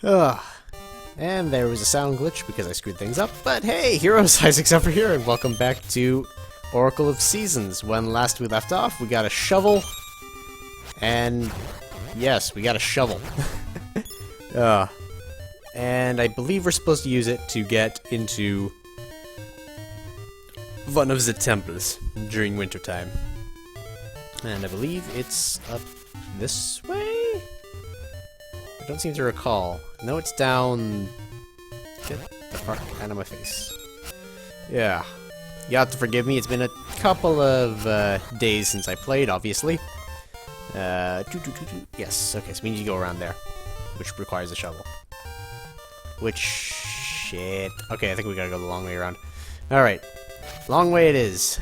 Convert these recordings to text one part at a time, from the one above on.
Ugh. And there was a sound glitch because I screwed things up, but hey, Heroes, Isaac Zephyr here, and welcome back to Oracle of Seasons. When last we left off, we got a shovel, and yes, we got a shovel. And I believe we're supposed to use it to get into one of the temples during wintertime. And I believe it's up this way? I don't seem to recall. No, it's down... Get the fuck out of my face. Yeah. You have to forgive me, it's been a couple of days since I played, obviously. Yes, okay, so we need to go around there, which requires a shovel. Which... shit. Okay, I think we gotta go the long way around. Alright. Long way it is.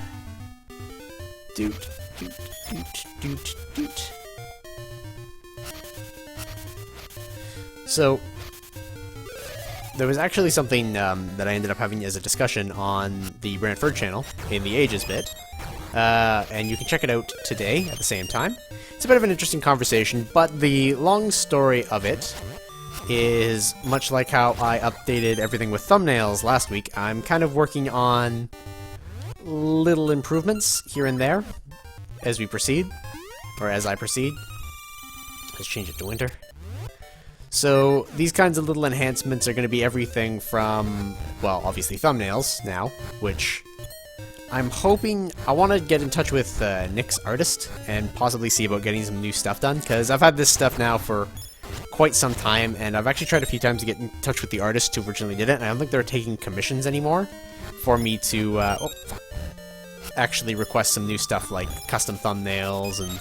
Doot, doot, doot, doot, doot. So, there was actually something that I ended up having as a discussion on the Brantford channel in the Ages bit, and you can check it out today at the same time. It's a bit of an interesting conversation, but the long story of it is much like how I updated everything with thumbnails last week. I'm kind of working on little improvements here and there as we proceed, or as I proceed. Let's change it to winter. So, these kinds of little enhancements are going to be everything from, well, obviously thumbnails now, which I'm hoping... I want to get in touch with Nick's artist and possibly see about getting some new stuff done, because I've had this stuff now for quite some time, and I've actually tried a few times to get in touch with the artist who originally did it, and I don't think they're taking commissions anymore for me to actually request some new stuff like custom thumbnails and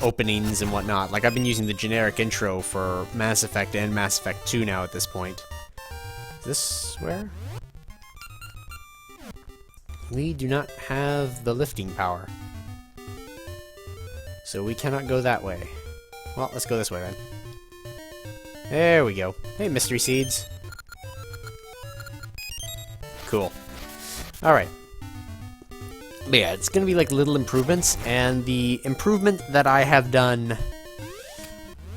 openings and whatnot. Like, I've been using the generic intro for Mass Effect and Mass Effect 2 now at this point. Is this where? We do not have the lifting power, so we cannot go that way. Well, let's go this way then. There we go. Hey, mystery seeds. Cool. Alright. But yeah, it's gonna be like little improvements, and the improvement that I have done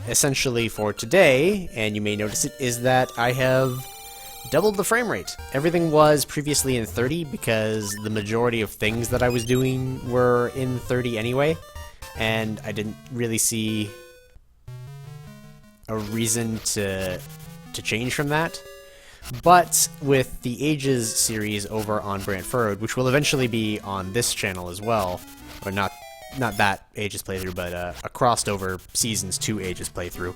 essentially for today, and you may notice it, is that I have doubled the frame rate. Everything was previously in 30 because the majority of things that I was doing were in 30 anyway, and I didn't really see a reason to change from that. But with the Ages series over on Brantford, which will eventually be on this channel as well, or not that Ages playthrough, but a crossed over Seasons 2 Ages playthrough,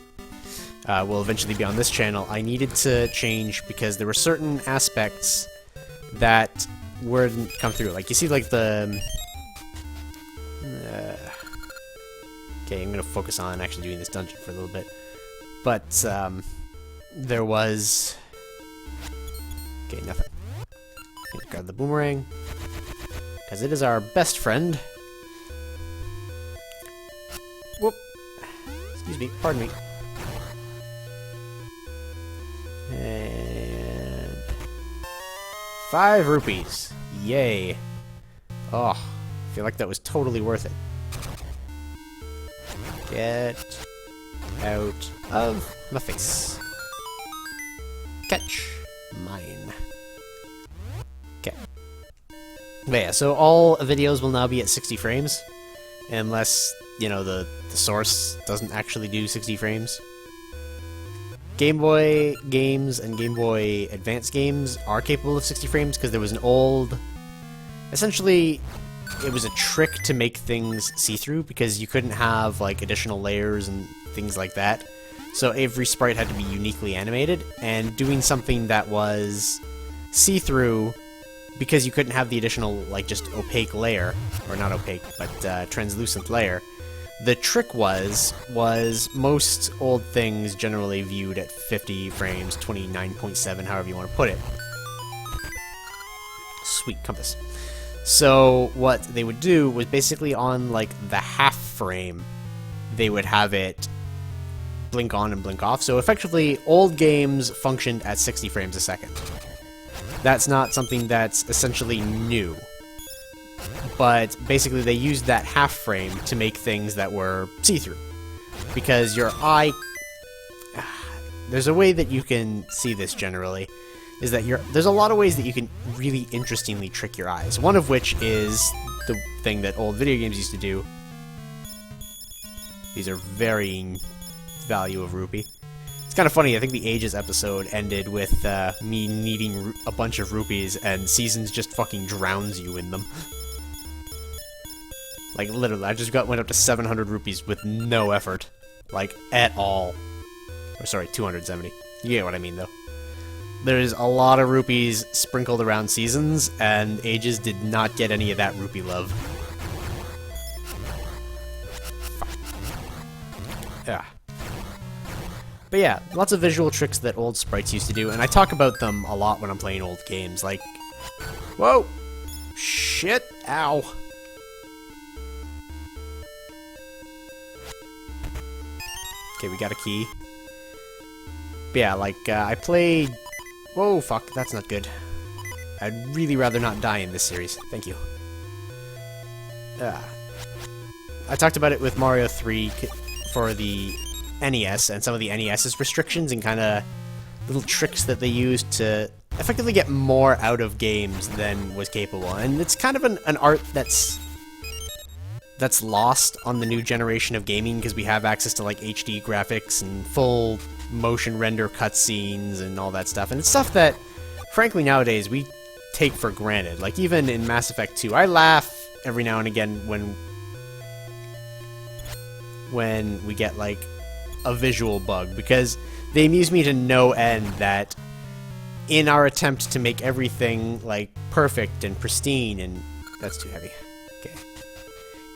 will eventually be on this channel, I needed to change because there were certain aspects that wouldn't come through. Like, you see, like, the... okay, I'm going to focus on actually doing this dungeon for a little bit. But, there was... Okay, nothing. Grab the boomerang, because it is our best friend. Whoop. Excuse me, pardon me. And 5 rupees. Yay. Oh, I feel like that was totally worth it. Get out of my face. Catch mine. Okay. But yeah, so all videos will now be at 60 frames, unless, you know, the source doesn't actually do 60 frames. Game Boy games and Game Boy Advance games are capable of 60 frames because there was an old... Essentially, it was a trick to make things see-through because you couldn't have, like, additional layers and things like that. So every sprite had to be uniquely animated, and doing something that was see-through because you couldn't have the additional, like, just opaque layer, or not opaque, but translucent layer. The trick was most old things generally viewed at 50 frames, 29.7, however you want to put it. Sweet compass. So what they would do was basically on, like, the half frame, they would have it blink on and blink off. So effectively, old games functioned at 60 frames a second. That's not something that's essentially new. But basically they used that half frame to make things that were see-through. Because your eye there's a way that you can see this generally, is that there's a lot of ways that you can really interestingly trick your eyes. One of which is the thing that old video games used to do. These are varying value of rupee. It's kind of funny, I think the Ages episode ended with me needing a bunch of rupees, and Seasons just fucking drowns you in them. Like, literally, I just went up to 700 rupees with no effort. Like, at all. Or, sorry, 270. You get what I mean, though. There's a lot of rupees sprinkled around Seasons, and Ages did not get any of that rupee love. Yeah. But yeah, lots of visual tricks that old sprites used to do, and I talk about them a lot when I'm playing old games, like... Whoa! Shit! Ow! Okay, we got a key. But yeah, like, I played... Whoa, fuck, that's not good. I'd really rather not die in this series. Thank you. I talked about it with Mario 3 for the NES, and some of the NES's restrictions and kind of little tricks that they used to effectively get more out of games than was capable. And it's kind of an art that's lost on the new generation of gaming, because we have access to like HD graphics and full motion render cutscenes and all that stuff. And it's stuff that, frankly, nowadays we take for granted. Like, even in Mass Effect 2, I laugh every now and again when we get like a visual bug, because they amuse me to no end that in our attempt to make everything like perfect and pristine, and that's too heavy. Okay.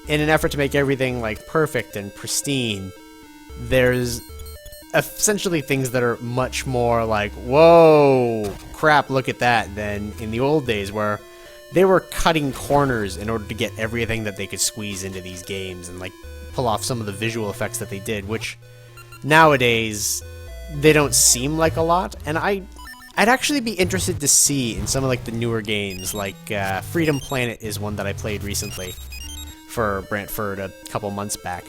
In an effort to make everything like perfect and pristine, there's essentially things that are much more like, whoa, crap, look at that, than in the old days where they were cutting corners in order to get everything that they could squeeze into these games and like pull off some of the visual effects that they did, which nowadays they don't seem like a lot. And I'd actually be interested to see in some of like the newer games, like Freedom Planet is one that I played recently for Brantford a couple months back.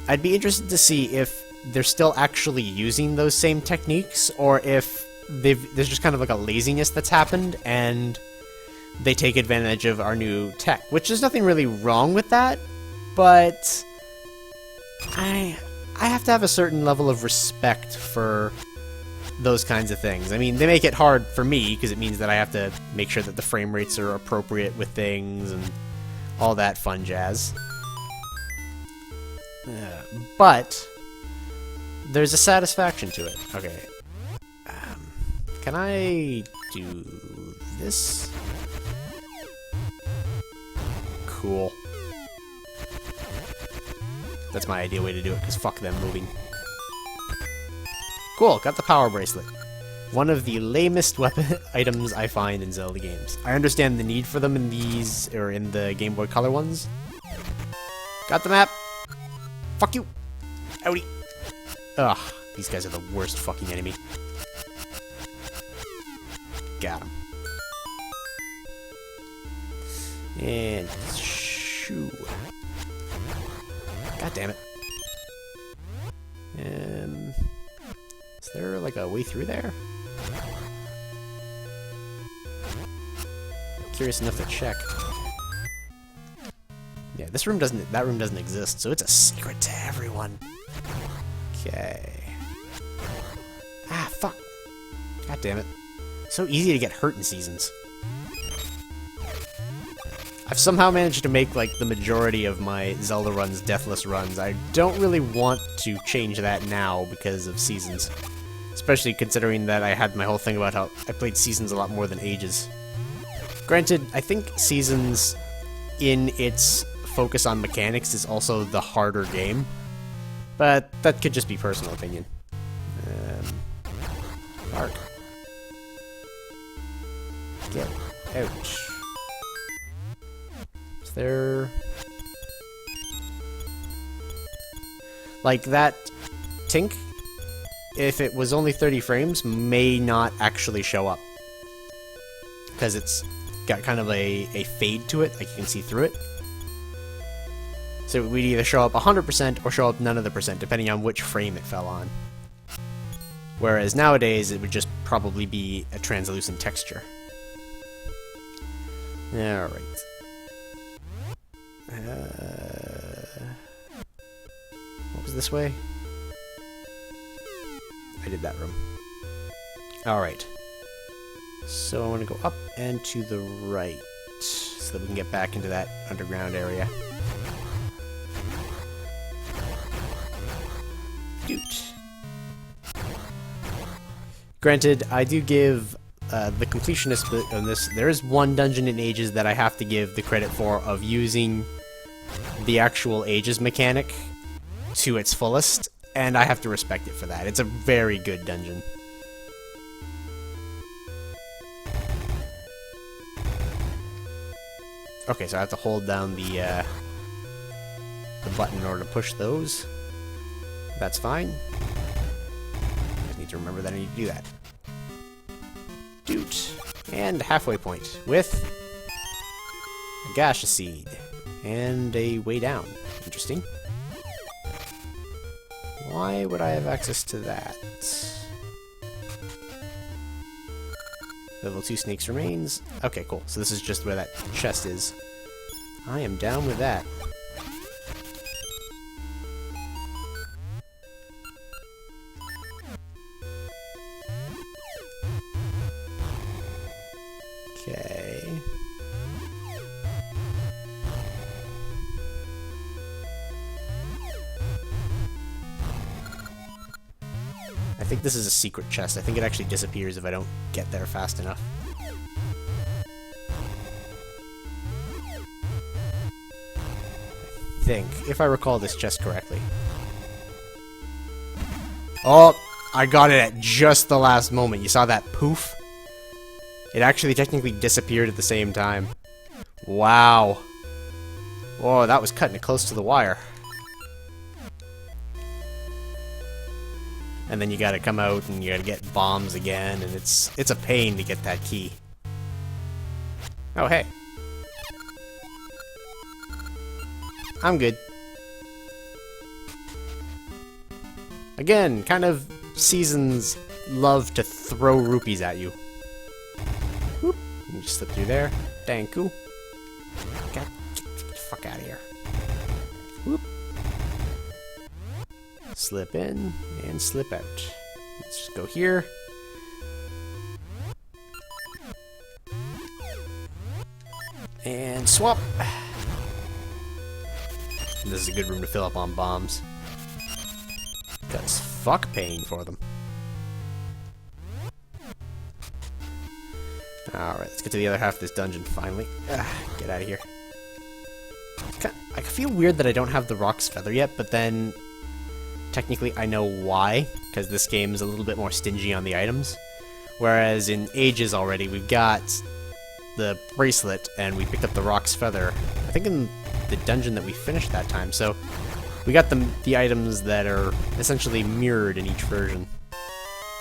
I'd be interested to see if they're still actually using those same techniques, or if there's just kind of like a laziness that's happened and they take advantage of our new tech, which there's nothing really wrong with that, but I have to have a certain level of respect for those kinds of things. I mean, they make it hard for me, because it means that I have to make sure that the frame rates are appropriate with things and all that fun jazz. But there's a satisfaction to it. Okay. Can I do this? Cool. That's my ideal way to do it, because fuck them moving. Cool, got the power bracelet. One of the lamest weapon items I find in Zelda games. I understand the need for them in these, or in the Game Boy Color ones. Got the map. Fuck you. Outie. Ugh, these guys are the worst fucking enemy. Got him. And shoo. God damn it. Is there like a way through there? Curious enough to check. Yeah, that room doesn't exist, so it's a secret to everyone. Okay. Ah, fuck. God damn it. So easy to get hurt in Seasons. I've somehow managed to make, like, the majority of my Zelda runs deathless runs. I don't really want to change that now because of Seasons. Especially considering that I had my whole thing about how I played Seasons a lot more than Ages. Granted, I think Seasons, in its focus on mechanics, is also the harder game. But that could just be personal opinion. Mark. Get out. Is there... like, that Tink, if it was only 30 frames, may not actually show up. Because it's got kind of a fade to it, like you can see through it. So it would either show up 100% or show up none of the percent, depending on which frame it fell on. Whereas nowadays it would just probably be a translucent texture. Alright. What was this way? I did that room. Alright. So I want to go up and to the right, so that we can get back into that underground area. Doot. Granted, I do give the completionist bit on this. There is one dungeon in Ages that I have to give the credit for of using the actual Ages mechanic to its fullest, and I have to respect it for that. It's a very good dungeon. Okay, so I have to hold down the button in order to push those. That's fine. Just need to remember that I need to do that. Doot. And halfway point with a gaseous seed. And a way down. Interesting. Why would I have access to that? Level 2 snakes remains. Okay, cool. So this is just where that chest is. I am down with that. Okay. I think this is a secret chest. I think it actually disappears if I don't get there fast enough. I think, if I recall this chest correctly. Oh, I got it at just the last moment. You saw that poof? It actually technically disappeared at the same time. Wow. Whoa, that was cutting it close to the wire. And then you gotta come out and you gotta get bombs again, and it's a pain to get that key. Oh, hey. I'm good. Again, kind of seasons love to throw rupees at you. Whoop. You just slip through there. Dango. Get the fuck out of here. Whoop. Slip in and slip out. Let's just go here. And swap. And this is a good room to fill up on bombs. Because fuck paying for them. Alright, let's get to the other half of this dungeon finally. Get out of here. I feel weird that I don't have the Rock's Feather yet, but then technically I know why, because this game is a little bit more stingy on the items. Whereas in Ages already, we've got the bracelet, and we picked up the Rock's Feather, I think in the dungeon that we finished that time, so we got the items that are essentially mirrored in each version.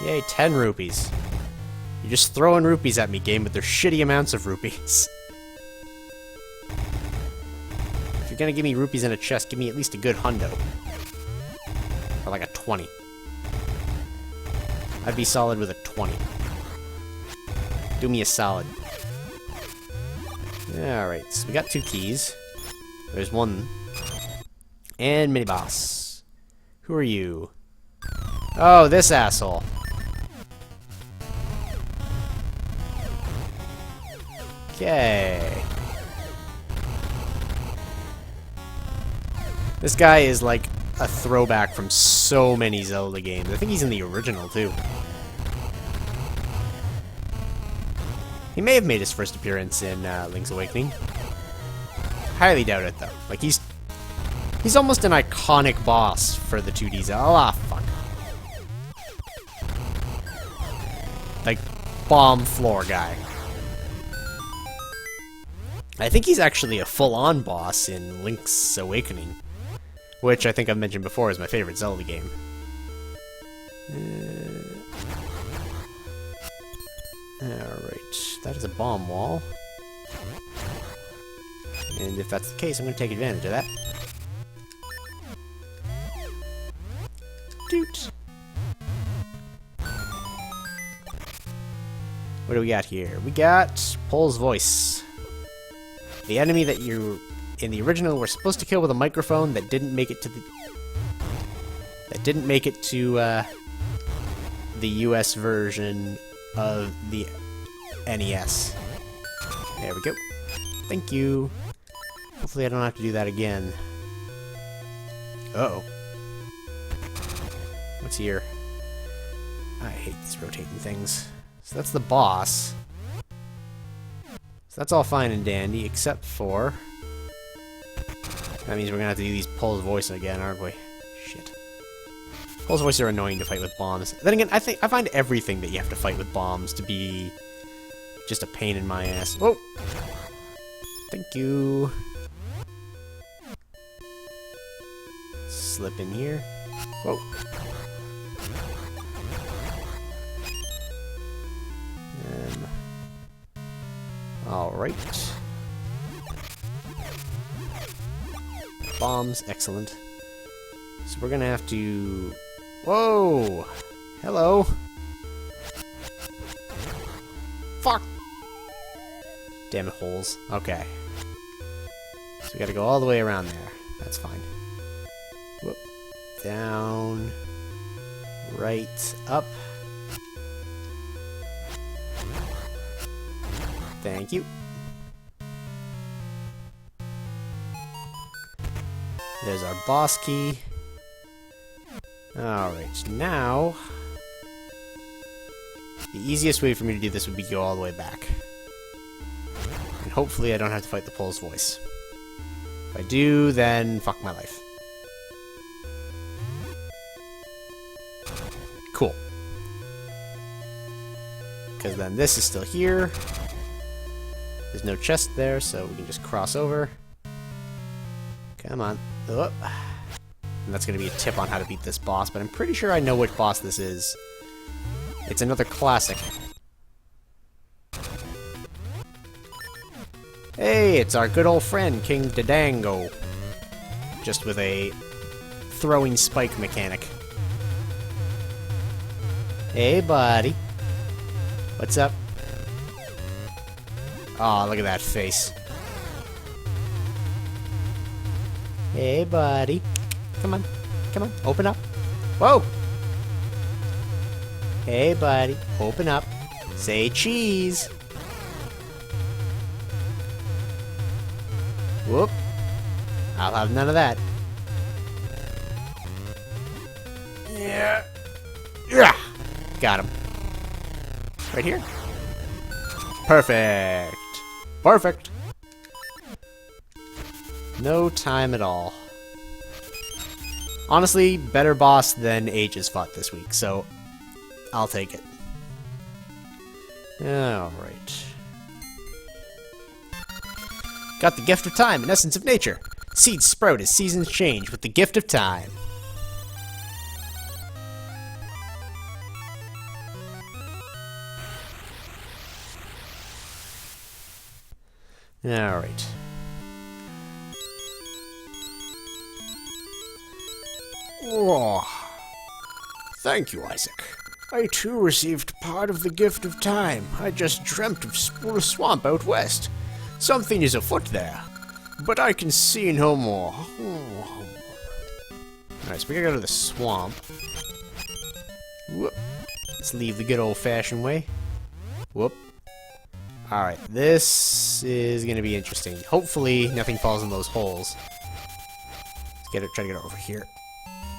Yay, 10 rupees. You're just throwing rupees at me, game, but they're shitty amounts of rupees. If you're gonna give me rupees in a chest, give me at least a good hundo. Or like a 20. I'd be solid with a 20. Do me a solid. Alright, so we got 2 keys. There's one. And mini-boss. Who are you? Oh, this asshole. Okay. This guy is like a throwback from so many Zelda games. I think he's in the original, too. He may have made his first appearance in Link's Awakening. Highly doubt it, though. Like, he's almost an iconic boss for the 2D Zelda. Ah, fuck. Like, bomb floor guy. I think he's actually a full-on boss in Link's Awakening, which I think I've mentioned before is my favorite Zelda game. Alright, that is a bomb wall. And if that's the case, I'm going to take advantage of that. Doot! What do we got here? We got Pole's Voice. The enemy that you, in the original, were supposed to kill with a microphone that didn't make it to the... the US version of the NES. There we go. Thank you. Hopefully I don't have to do that again. Uh-oh. What's here? I hate these rotating things. So that's the boss. So that's all fine and dandy, except for... That means we're gonna have to do these Pole's Voice again, aren't we? Shit. Pole's Voice are annoying to fight with bombs. Then again, I find everything that you have to fight with bombs to be just a pain in my ass. Whoa! Thank you. Slip in here. Whoa. Alright. Bombs, excellent. So we're gonna have to... Whoa! Hello! Fuck! Damn it, holes. Okay. So we gotta go all the way around there. That's fine. Whoop. Down. Right. Up. Thank you. There's our boss key. Alright, now... The easiest way for me to do this would be go all the way back. And hopefully I don't have to fight the Pole's Voice. If I do, then fuck my life. Cool. Because then this is still here. There's no chest there, so we can just cross over. Come on. Oh. And that's going to be a tip on how to beat this boss, but I'm pretty sure I know which boss this is. It's another classic. Hey, it's our good old friend, King Dango. Just with a throwing spike mechanic. Hey, buddy. What's up? Aw, look at that face. Hey, buddy. Come on. Come on. Open up. Whoa! Hey, buddy. Open up. Say cheese. Whoop. I'll have none of that. Yeah. Yeah. Got him. Right here. Perfect. Perfect. No time at all. Honestly, better boss than Ages fought this week, so I'll take it. Alright. Got the gift of time, an essence of nature. Seeds sprout as seasons change with the gift of time. Alright. Oh. Thank you, Isaac. I too received part of the gift of time. I just dreamt of a swamp out west. Something is afoot there, but I can see no more. Oh. Alright, so we gotta go to the swamp. Whoop. Let's leave the good old-fashioned way. Whoop. Alright, this is gonna be interesting. Hopefully, nothing falls in those holes. Let's try to get it over here.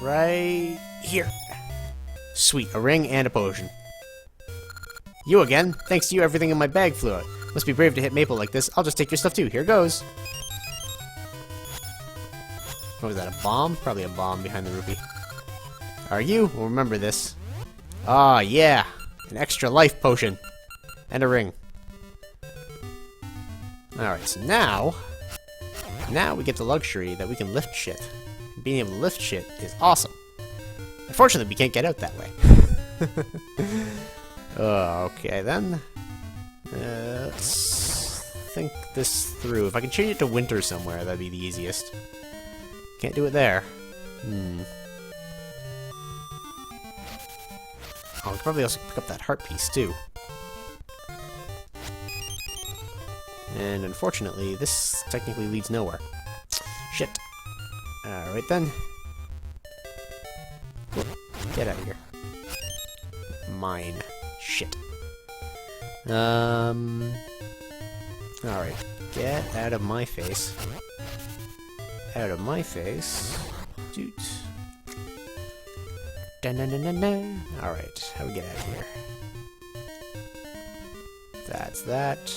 Right here. Sweet, a ring and a potion. You again? Thanks to you, everything in my bag flew out. Must be brave to hit Maple like this. I'll just take your stuff too. Here goes. What was that, a bomb? Probably a bomb behind the rupee. Are you? Well, remember this. Ah, yeah. An extra life potion. And a ring. Alright, so now we get the luxury that we can lift shit. Being able to lift shit is awesome. Unfortunately, we can't get out that way. Okay, then. Let's think this through. If I can change it to winter somewhere, that'd be the easiest. Can't do it there. Oh, we could probably also pick up that heart piece, too. And unfortunately, this technically leads nowhere. Shit. Alright then. Whoop. Get out of here. Mine. Shit. Alright. Get out of my face. Out of my face. Doot. Dun-dun-dun-dun-dun. Alright, how do we get out of here? That's that.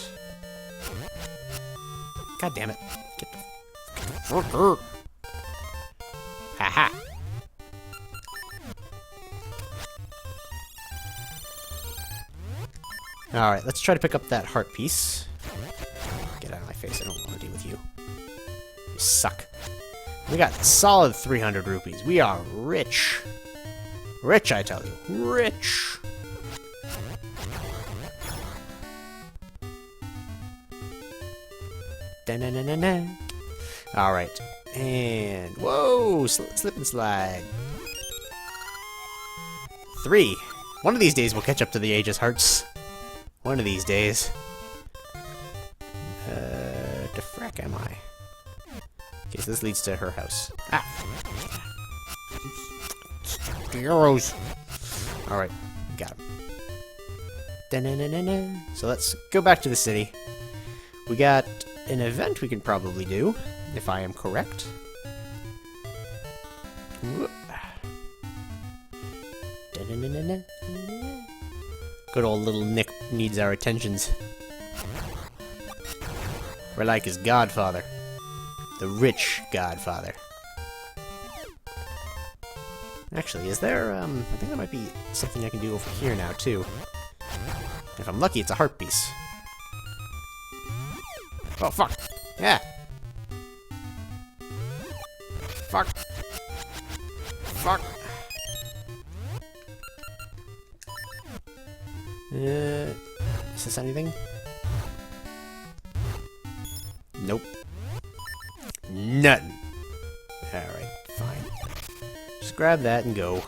God damn it. Get the fuck out. Haha. Alright, let's try to pick up that heart piece. Get out of my face, I don't want to deal with you. You suck. We got solid 300 rupees. We are rich. Rich, I tell you. Rich. Da-na-na-na-na. Alright. And... whoa! Slip and slide. 3. One of these days we'll catch up to the Aegis Hearts. One of these days. The frack am I? Okay, so this leads to her house. Ah! The arrows! Alright, got him. Da-na-na-na-na. So let's go back to the city. We got an event we can probably do, if I am correct. Da-na-na-na-na. Good old little Nick needs our attentions. We're like his godfather. The rich godfather. Actually, is there, I think there might be something I can do over here now, too. If I'm lucky, it's a heart piece. Oh, fuck! Yeah! Fuck! Fuck! Is this anything? Nope. Nothing. Alright, fine. Just grab that and go.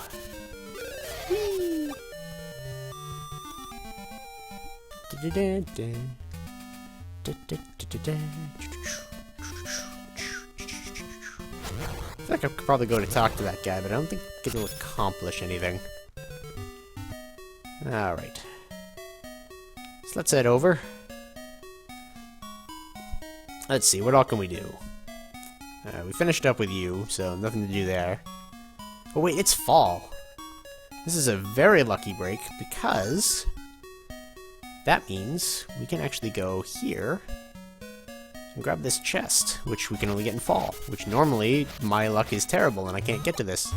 Whee! I feel like I could probably go to talk to that guy, but I don't think it'll accomplish anything. Alright. So let's head over. Let's see, what all can we do? We finished up with you, so nothing to do there. Oh wait, it's fall. This is a very lucky break, because that means we can actually go here and grab this chest, which we can only get in fall, which normally my luck is terrible and I can't get to this.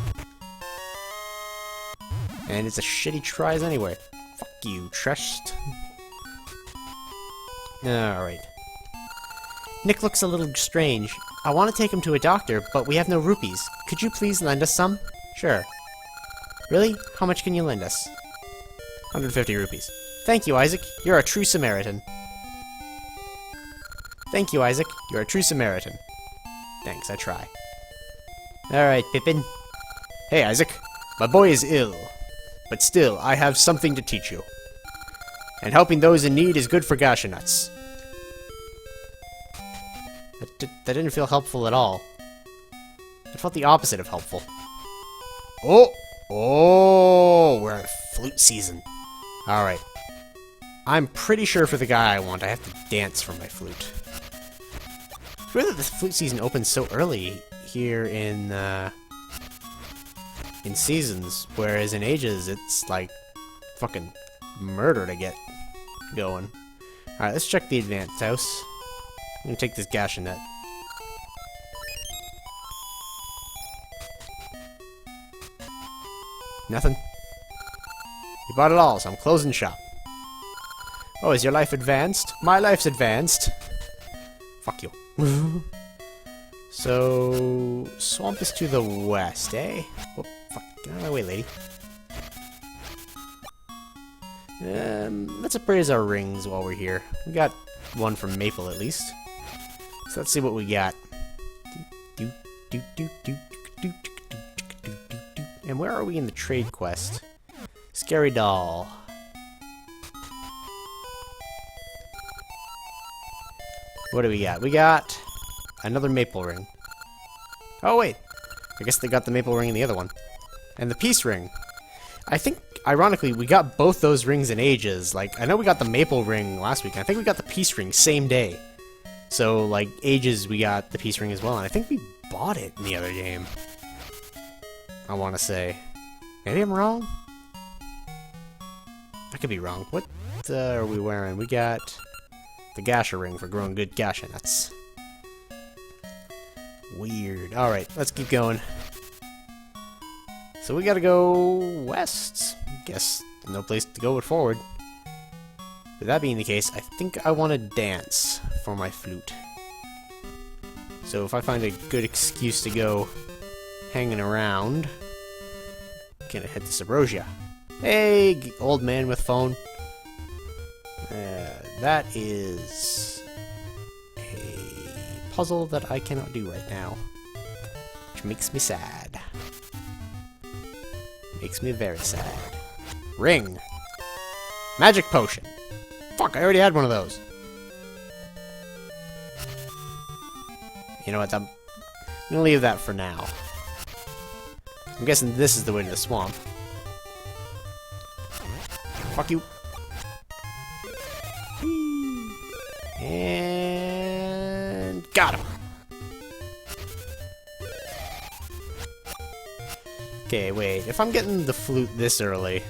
And it's a shitty tries anyway. Fuck you, chest. Alright. Nick looks a little strange. I want to take him to a doctor, but we have no rupees. Could you please lend us some? Sure. Really? How much can you lend us? 150 rupees. Thank you, Isaac. You're a true Samaritan. Thank you, Isaac. You're a true Samaritan. Thanks, I try. Alright, Pippin. Hey, Isaac. My boy is ill. But still, I have something to teach you. And helping those in need is good for Gashanuts. That didn't feel helpful at all. It felt the opposite of helpful. Oh! Oh! We're at flute season. Alright. I'm pretty sure for the guy I want, I have to dance for my flute. It's weird that the flute season opens so early here in Seasons, whereas in Ages, it's like fucking murder to get going. Alright, let's check the advanced house. I'm gonna take this Gashanet. Nothing? You bought it all, so I'm closing shop. Oh, is your life advanced? My life's advanced. Fuck you. So... Swamp is to the west, eh? Whoop, fuck. Get out of my way, lady. Let's appraise our rings while we're here. We got one from Maple, at least. So let's see what we got. And where are we in the trade quest? Scary doll. What do we got? We got another maple ring. Oh, wait. I guess they got the maple ring in the other one. And the peace ring. I think, ironically, we got both those rings in ages. Like, I know we got the maple ring last week. I think we got the peace ring same day. So, like, ages, we got the peace ring as well. And I think we bought it in the other game. I want to say. Maybe I'm wrong? I could be wrong. What are we wearing? We got the Gasha ring for growing good Gasha nuts. Weird. Alright, let's keep going. So we gotta go west. Guess no place to go but forward. With that being the case, I think I want to dance for my flute. So if I find a good excuse to go hanging around, gonna hit the Subrosia. Hey, old man with phone. That is a puzzle that I cannot do right now, which makes me sad. Makes me very sad. Ring. Magic potion. Fuck, I already had one of those. You know what, I'm gonna leave that for now. I'm guessing this is the way to the swamp. Fuck you. And got him. Okay, wait. If I'm getting the flute this early,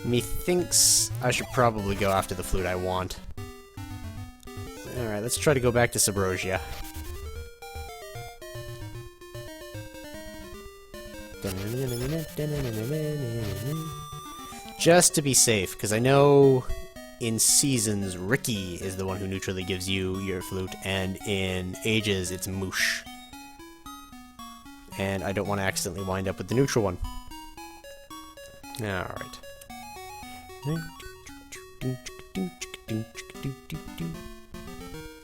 methinks I should probably go after the flute I want. Alright, let's try to go back to Subrosia. Just to be safe, because I know in Seasons, Ricky is the one who neutrally gives you your flute, and in Ages, it's Moosh. And I don't want to accidentally wind up with the neutral one. Alright.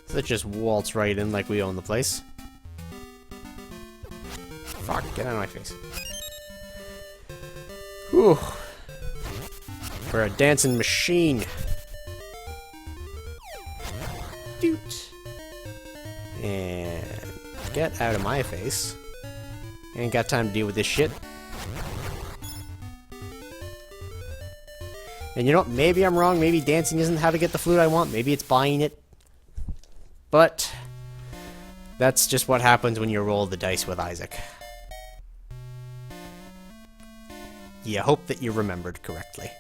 So let's just waltz right in like we own the place. Fuck, get out of my face. Whew. We're a dancing machine. Doot. And get out of my face. Ain't got time to deal with this shit. And you know what? Maybe I'm wrong. Maybe dancing isn't how to get the flute I want. Maybe it's buying it. But that's just what happens when you roll the dice with Isaac. You hope that you remembered correctly.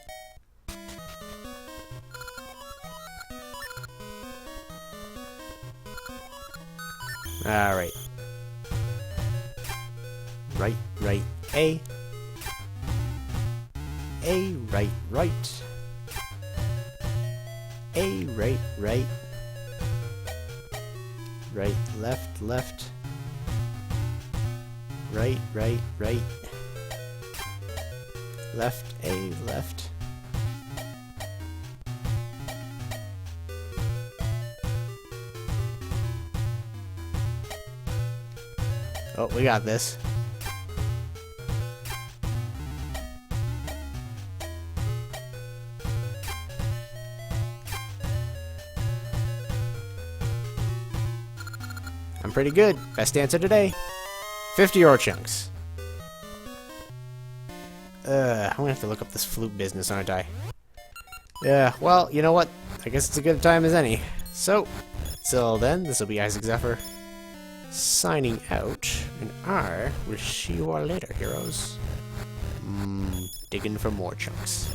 Alright. Right, right, A. A, right, right. A, right, right. Right, left, left. Right, right, right. Left, A, left. Oh, we got this. I'm pretty good. Best answer today. 50 ore chunks. I'm gonna have to look up this flute business, aren't I? Yeah, well, you know what? I guess it's a good time as any. So, till then, this will be Isaac Zephyr signing out, and I will see you all later, heroes. Digging for more chunks.